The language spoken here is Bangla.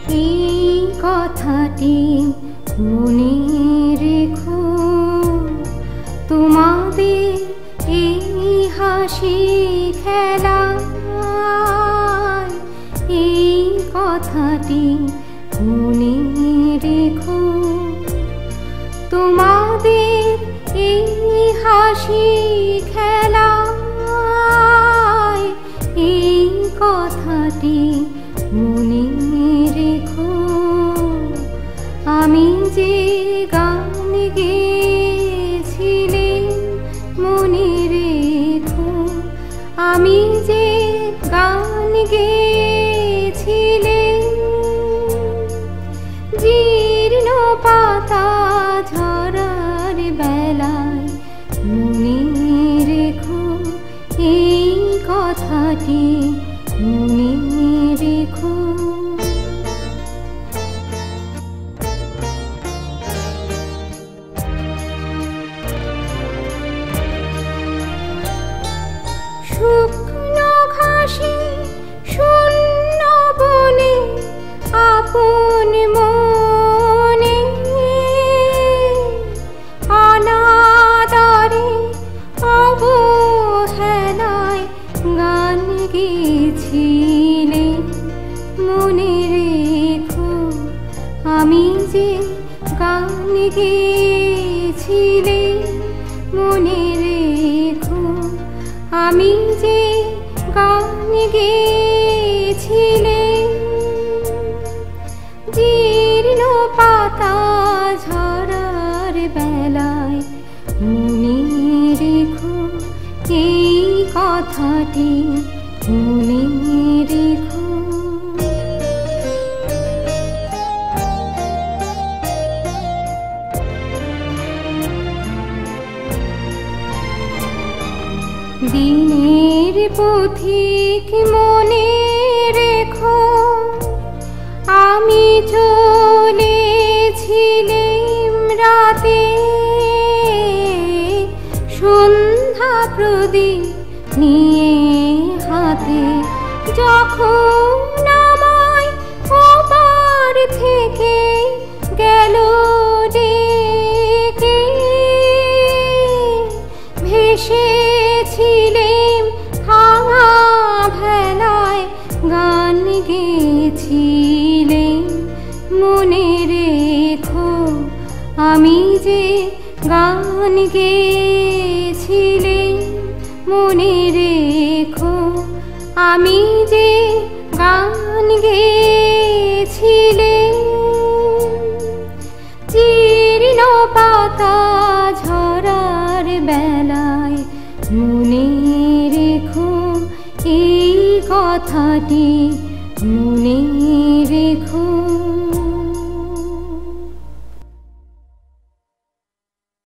এই কথাটি মনে রেখো, তোমাদের এই হাসি খেলা, এই কথাটি মনে রেখো, তোমাদের এই হাসি খেলা, এই কথাটি মনে রেখো। আমি যে গান গেয়েছিলে মনে রেখো, আমি যে গান গেয়েছিলে, জীর্ণ পাতা ঝরার বেলায় মনে রেখো, এই কথাটি মনে রেখো। শুকনো ঘাসে শূন্য বনে আপন মনে, অনাদরে অবহেলায় গান গেয়েছিলে মনে রেখো, আমি যে গান গেয়েছিলে মনে রেখো, আমি যে গান গেয়েছিলে, জীর্ণ পাতা ঝরার বেলায় মনে রেখো, এই কথাটি মনে রেখো। দিনের পথিক মনে রেখো, আমি চলেছিলাম রাতে, সন্ধ্যা প্রদীপ নিয়ে হাতে, যখন আমায় ওপার থেকে গেল ডেকে, ভেসেছিলেম ভাঙা ভেলায় গান গেয়েছিলেম মনে রেখো, আমি যে গান গেয়েছিলেম মনে রেখো, আমি যে গান গেয়েছিলেম, জীর্ণ পাতা ঝরার বেলায় মনে রেখো, এই কথাটি মনে রেখো।